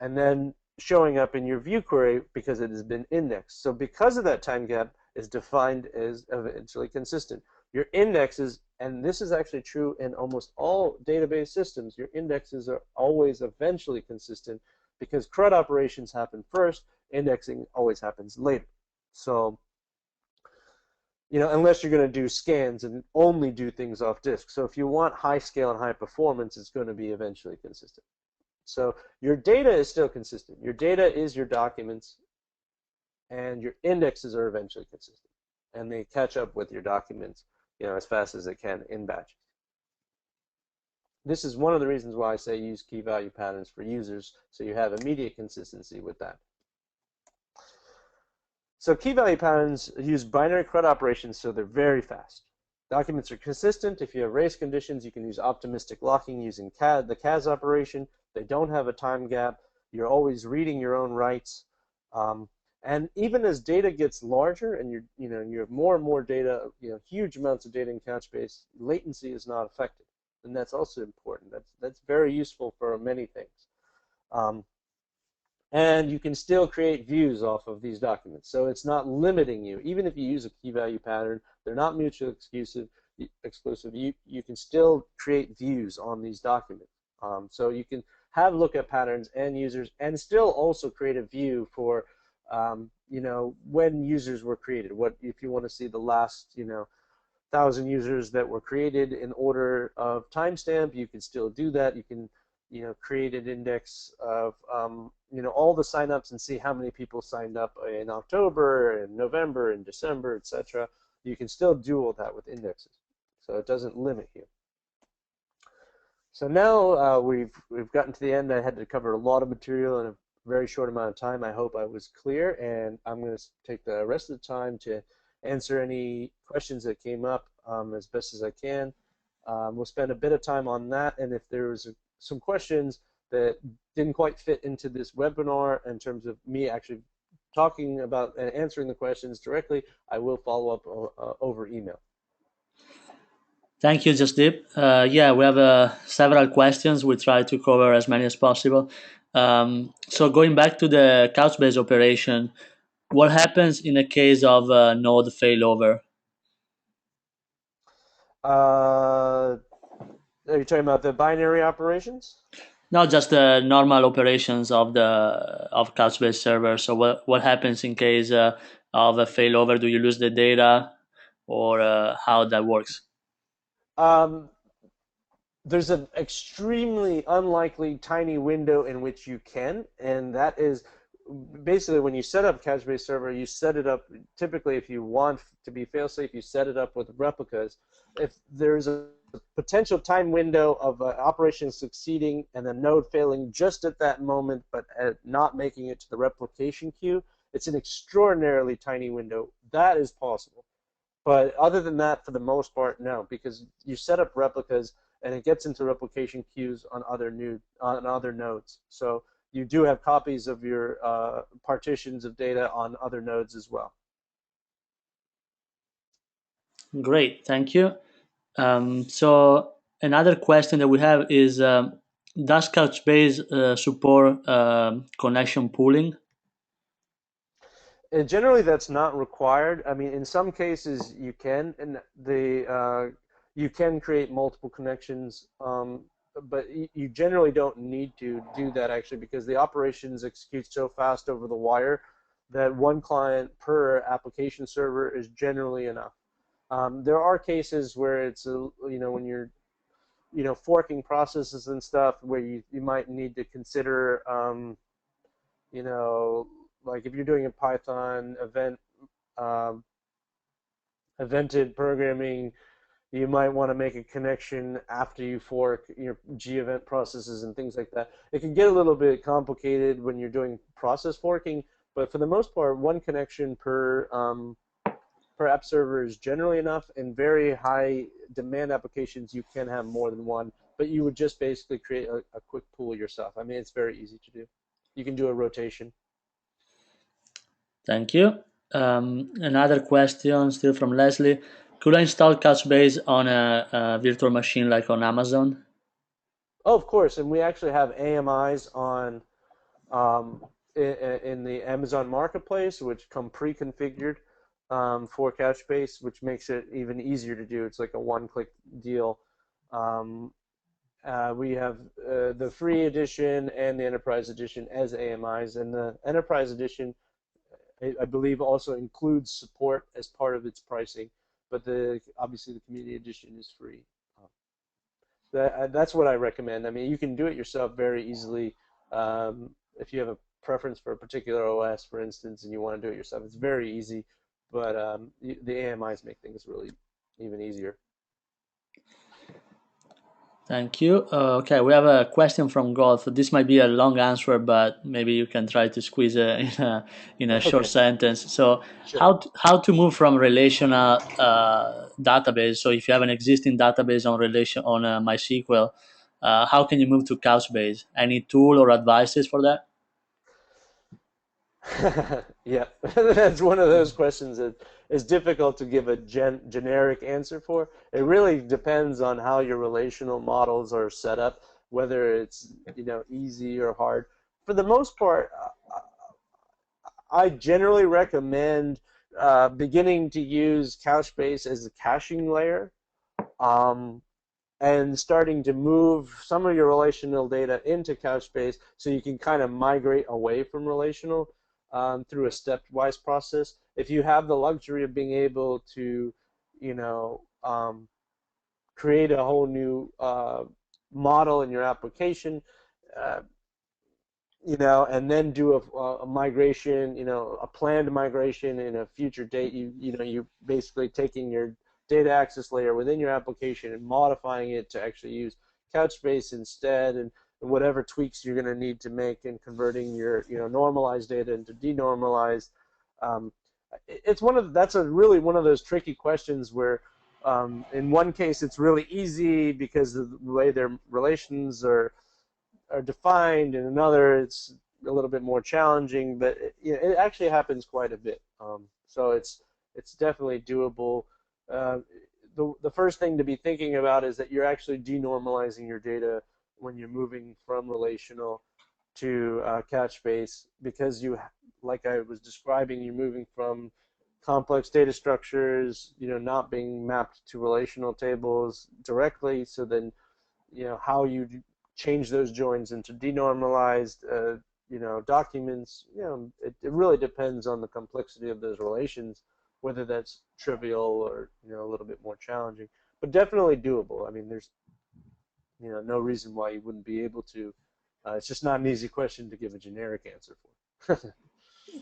A: and then showing up in your view query because it has been indexed. So because of that time gap, is defined as eventually consistent. Your indexes, and this is actually true in almost all database systems, your indexes are always eventually consistent because CRUD operations happen first, indexing always happens later. So unless you're going to do scans and only do things off disk. So if you want high scale and high performance, it's going to be eventually consistent. So your data is still consistent. Your data is your documents, and your indexes are eventually consistent. And they catch up with your documents, as fast as they can in batches. This is one of the reasons why I say use key value patterns for users, so you have immediate consistency with that. So key value patterns use binary CRUD operations, so they're very fast. Documents are consistent. If you have race conditions, you can use optimistic locking using the CAS operation. They don't have a time gap. You're always reading your own writes. And even as data gets larger and you have more and more data, huge amounts of data in Couchbase, latency is not affected. And that's also important. That's very useful for many things. And you can still create views off of these documents. So it's not limiting you. Even if you use a key value pattern, they're not mutually exclusive. You can still create views on these documents. So you can have lookup patterns and users and still also create a view for when users were created. What if you want to see the last 1,000 users that were created in order of timestamp, you can still do that. You can create an index of all the signups and see how many people signed up in October and November and December, etc. You can still do all that with indexes, so it doesn't limit you. So now we've gotten to the end. I had to cover a lot of material in a very short amount of time. I hope I was clear, and I'm going to take the rest of the time to answer any questions that came up as best as I can. We'll spend a bit of time on that, and if there's some questions that didn't quite fit into this webinar in terms of me actually talking about and answering the questions directly, I will follow up over email.
B: Thank you, Jasdeep. Yeah, we have several questions. We try to cover as many as possible. So going back to the Couchbase operation, what happens in a case of node failover?
A: Are you talking about the binary operations?
B: Not just the normal operations of the of Couchbase server. So what happens in case of a failover? Do you lose the data, or how that works?
A: Um, there's an extremely unlikely tiny window in which you can, and that is basically when you set up Couchbase server, you set it up. Typically, if you want to be fail-safe, you set it up with replicas. If there's a potential time window of an operation succeeding and a node failing just at that moment, but not making it to the replication queue, it's an extraordinarily tiny window. That is possible. But other than that, for the most part, no, because you set up replicas and it gets into replication queues on other nodes. So you do have copies of your partitions of data on other nodes as well.
B: Great, thank you. So another question that we have is, does Couchbase support connection pooling?
A: And generally, that's not required. I mean, in some cases, you can, and you can create multiple connections, but you generally don't need to do that actually because the operations execute so fast over the wire that one client per application server is generally enough. There are cases where it's when you're forking processes and stuff where you might need to consider you know, like if you're doing a Python um, evented programming, you might want to make a connection after you fork your G event processes and things like that. It can get a little bit complicated when you're doing process forking, but for the most part, one connection per app server is generally enough. In very high demand applications, you can have more than one, but you would just basically create a quick pool yourself. I mean, it's very easy to do. You can do a rotation.
B: Thank you. Another question, still from Leslie. Could I install Couchbase on a virtual machine like on Amazon?
A: Oh, of course, and we actually have AMIs on in the Amazon Marketplace, which come pre-configured for Couchbase, which makes it even easier to do. It's like a one-click deal. Um, we have the free edition and the enterprise edition as AMIs, and the enterprise edition, I believe, also includes support as part of its pricing, but obviously the community edition is free. That's what I recommend. I mean, you can do it yourself very easily. If you have a preference for a particular OS, for instance, and you want to do it yourself, it's very easy. But the AMIs make things really even easier.
B: Thank you. Okay, we have a question from Golf. This might be a long answer, but maybe you can try to squeeze it in a short
A: Okay,
B: sentence. So,
A: sure.
B: how to move from relational database? So, if you have an existing database on MySQL, how can you move to Couchbase? Any tool or advices for that?
A: Yeah, that's one of those questions that is difficult to give a generic answer for. It really depends on how your relational models are set up, whether it's easy or hard. For the most part, I generally recommend beginning to use Couchbase as a caching layer. Um, and starting to move some of your relational data into Couchbase so you can kind of migrate away from relational through a stepwise process. If you have the luxury of being able to, you know, create a whole new model in your application, uh, and then do a migration, a planned migration in a future date. You basically taking your data access layer within your application and modifying it to actually use Couchbase instead, and whatever tweaks you're going to need to make in converting your normalized data into denormalized. Um, that's a really one of those tricky questions where in one case it's really easy because of the way their relations are defined, and another it's a little bit more challenging. But it actually happens quite a bit. So it's definitely doable. Uh, the first thing to be thinking about is that you're actually denormalizing your data when you're moving from relational to Couchbase, because like I was describing, you're moving from complex data structures, not being mapped to relational tables directly. So then, how you change those joins into denormalized, documents. It really depends on the complexity of those relations, whether that's trivial or a little bit more challenging, but definitely doable. I mean, there's no reason why you wouldn't be able to. It's just not an easy question to give a generic answer for.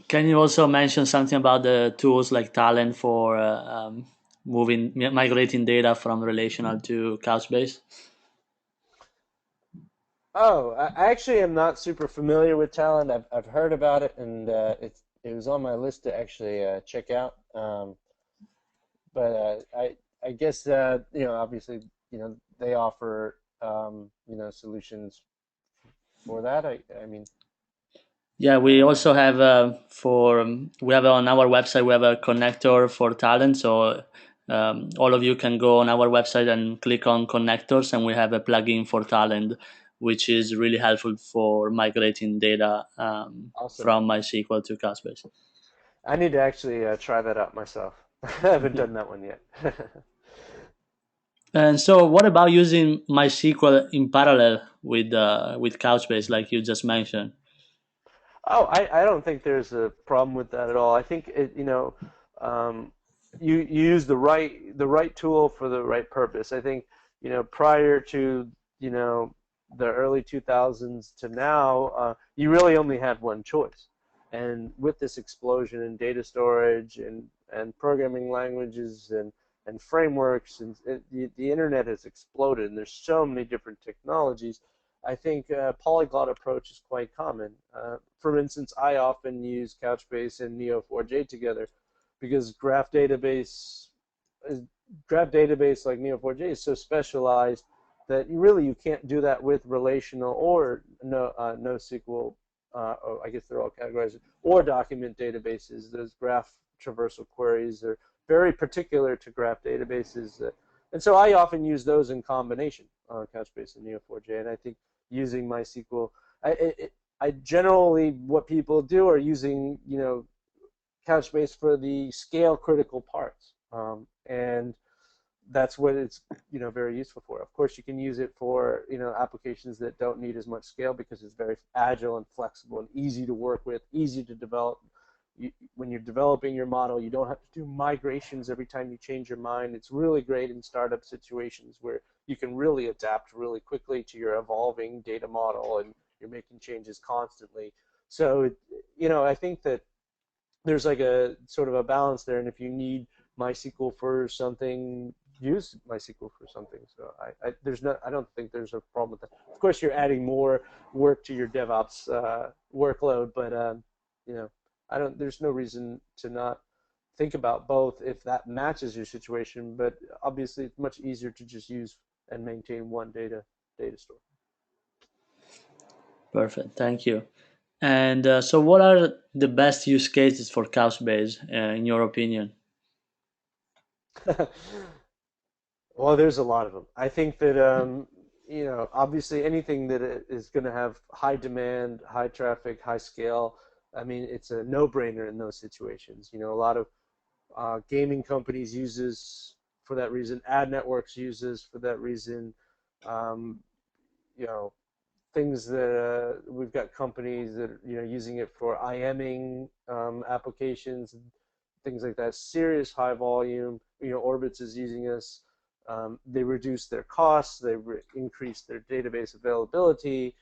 B: Can you also mention something about the tools like Talent for migrating data from relational to Couchbase?
A: Oh, I actually am not super familiar with Talent. I've heard about it, and it was on my list to actually check out. But I guess obviously they offer solutions for that. I mean,
B: Yeah, we also have we have on our website, we have a connector for Talent. So all of you can go on our website and click on connectors, and we have a plugin for Talent, which is really helpful for migrating data
A: awesome.
B: from MySQL to Couchbase.
A: I need to actually try that out myself. I haven't done that one yet.
B: And so, what about using MySQL in parallel with Couchbase, like you just mentioned?
A: Oh, I don't think there's a problem with that at all. I think um, you use the right tool for the right purpose. I think prior to the early 2000s to now, you really only had one choice. And with this explosion in data storage and programming languages and frameworks, and the internet has exploded, and there's so many different technologies. I think a polyglot approach is quite common. For instance, I often use Couchbase and Neo4j together because graph database like Neo4j is so specialized that you can't do that with relational or NoSQL. I guess they're all categorized, or document databases. Those graph traversal queries are very particular to graph databases. And so I often use those in combination on Couchbase and Neo4j. And I think using MySQL, I generally, what people do are using Couchbase for the scale critical parts, and that's what it's very useful for. Of course, you can use it for applications that don't need as much scale because it's very agile and flexible and easy to work with, easy to develop. When you're developing your model, you don't have to do migrations every time you change your mind. It's really great in startup situations where you can really adapt really quickly to your evolving data model, and you're making changes constantly. So, I think that there's like a sort of a balance there. And if you need MySQL for something, use MySQL for something. So I don't think there's a problem with that. Of course, you're adding more work to your DevOps workload, but you know, there's no reason to not think about both if that matches your situation. But obviously, it's much easier to just use and maintain one data store.
B: Perfect, thank you. And so, what are the best use cases for Couchbase, in your opinion?
A: Well, there's a lot of them. I think that obviously anything that is going to have high demand, high traffic, high scale. I mean, it's a no-brainer in those situations. A lot of gaming companies uses for that reason. Ad networks uses for that reason. Um, you know, things that we've got companies that using it for IMing applications, things like that. Serious high volume. Orbitz is using us. They reduce their costs. They increase their database availability.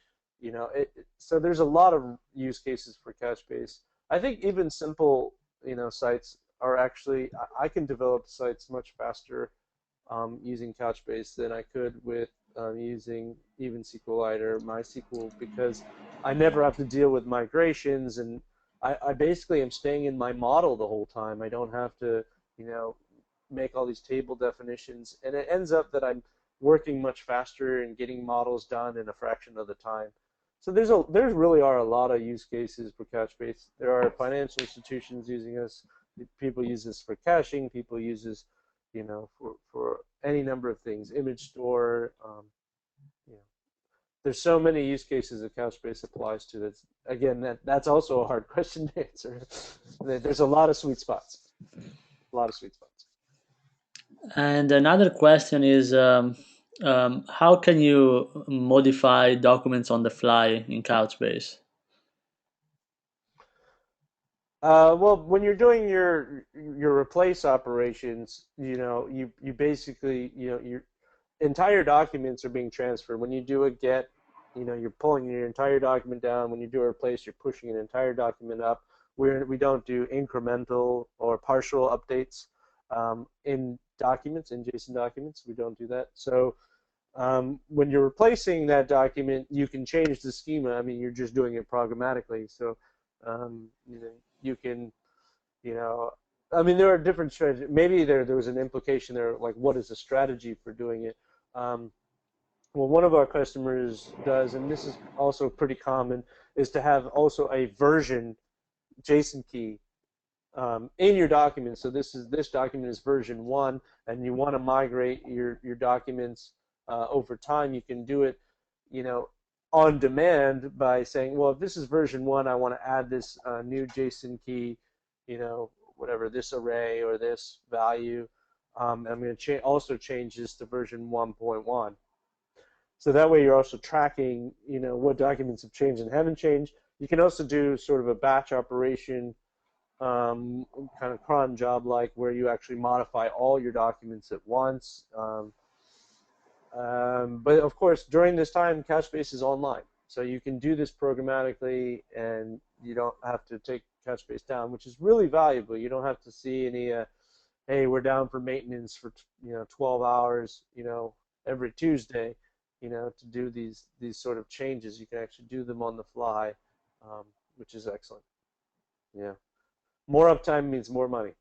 A: So there's a lot of use cases for Couchbase. I think even simple sites are actually I can develop sites much faster using Couchbase than I could with using even SQLite or MySQL, because I never have to deal with migrations, and I basically am staying in my model the whole time. I don't have to, make all these table definitions, and it ends up that I'm working much faster and getting models done in a fraction of the time. So there really are a lot of use cases for Couchbase. There are financial institutions using us. People use this for caching. People use this for any number of things, image store. You know, there's so many use cases that Couchbase applies to. That's again, that's also a hard question to answer. There's a lot of sweet spots. A lot of sweet spots.
B: And another question is, how can you modify documents on the fly in Couchbase?
A: Well, when you're doing your replace operations, you basically, your entire documents are being transferred. When you do a get, you're pulling your entire document down. When you do a replace, you're pushing an entire document up. We don't do incremental or partial updates in documents, in JSON documents. We don't do that. So when you're replacing that document, you can change the schema. I mean, you're just doing it programmatically. So you can, I mean, there are different strategies. Maybe there was an implication there, like what is the strategy for doing it? Well, one of our customers does, and this is also pretty common, is to have also a version JSON key in your document. So this document is version 1, and you want to migrate your documents over time. You can do it, on demand by saying, well, if this is version 1, I want to add this new JSON key, whatever, this array or this value. I'm going to also change this to version 1.1. So that way you're also tracking, what documents have changed and haven't changed. You can also do sort of a batch operation, kind of cron job like, where you actually modify all your documents at once. But of course, during this time, Couchbase is online, so you can do this programmatically, and you don't have to take Couchbase down, which is really valuable. You don't have to see any, hey, we're down for maintenance for 12 hours, every Tuesday, to do these sort of changes. You can actually do them on the fly, which is excellent. Yeah, more uptime means more money.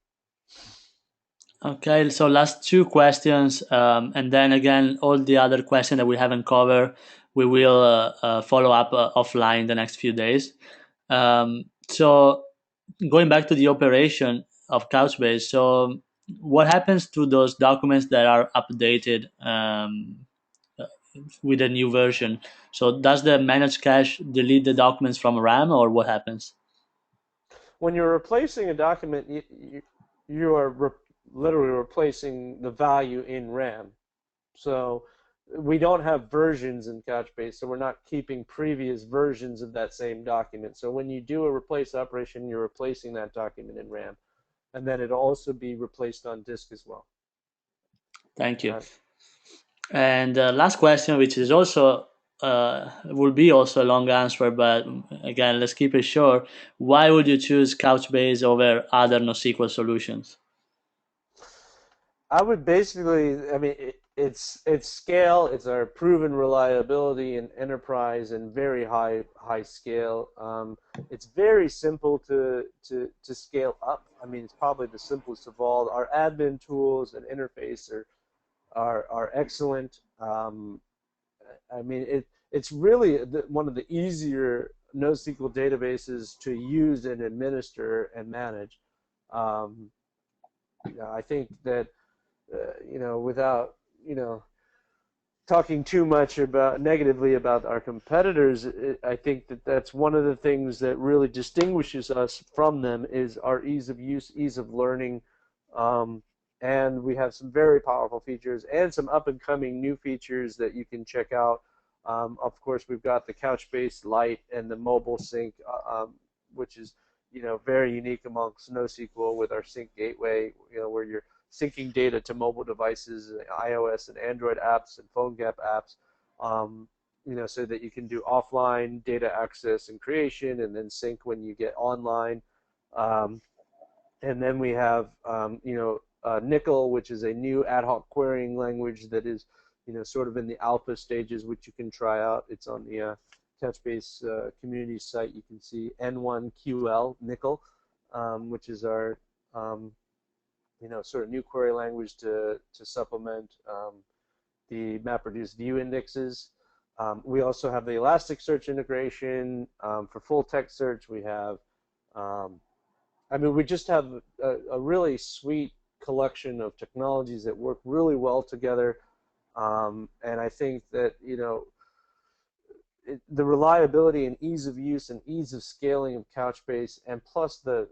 B: Okay, so last two questions, and then again, all the other questions that we haven't covered, we will follow up offline the next few days. So going back to the operation of Couchbase, so what happens to those documents that are updated with a new version? So does the managed cache delete the documents from RAM, or what happens?
A: When you're replacing a document, you are literally replacing the value in RAM. So we don't have versions in Couchbase, so we're not keeping previous versions of that same document. So when you do a replace operation, you're replacing that document in RAM, and then it'll also be replaced on disk as well.
B: Thank you. And last question, which is also will be also a long answer, but again, let's keep it short. Why would you choose Couchbase over other NoSQL solutions?
A: I would basically, I mean, it's scale. It's our proven reliability in enterprise and very high scale. It's very simple to scale up. I mean, it's probably the simplest of all. Our admin tools and interface are excellent. I mean, it's really one of the easier NoSQL databases to use and administer and manage. I think that without talking too much about negatively about our competitors, I think that that's one of the things that really distinguishes us from them is our ease of use, ease of learning, and we have some very powerful features and some up and coming new features that you can check out. Of course, we've got the Couchbase Lite and the mobile sync, which is very unique amongst NoSQL with our sync gateway, where you're syncing data to mobile devices, iOS and Android apps and PhoneGap apps, so that you can do offline data access and creation, and then sync when you get online. And then we have, Nickel, which is a new ad hoc querying language that is, sort of in the alpha stages, which you can try out. It's on the Couchbase community site. You can see N1QL Nickel, which is our sort of new query language to supplement the MapReduce view indexes. We also have the Elasticsearch integration for full text search. We have, we just have a really sweet collection of technologies that work really well together. And I think that, the reliability and ease of use and ease of scaling of Couchbase, and plus the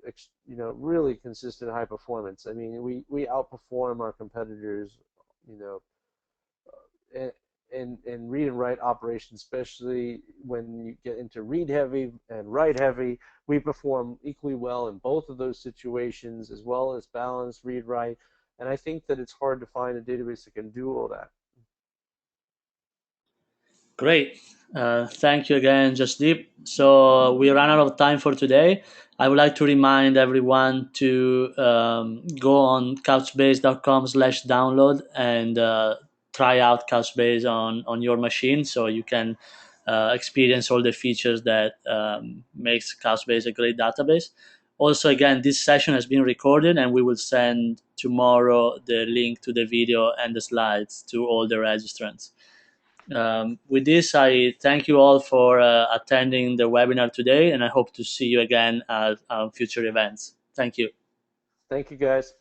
A: really consistent high performance. I mean, we outperform our competitors, you know, in, in read and write operations, especially when you get into read heavy and write heavy. We perform equally well in both of those situations, as well as balanced read write. And I think that it's hard to find a database that can do all that.
B: Great. Thank you again, Jasdeep. So we ran out of time for today. I would like to remind everyone to go on couchbase.com/download and try out Couchbase on your machine, so you can experience all the features that makes Couchbase a great database. Also, again, this session has been recorded, and we will send tomorrow the link to the video and the slides to all the registrants. With this, I thank you all for attending the webinar today, and I hope to see you again at future events. Thank you.
A: Thank you, guys.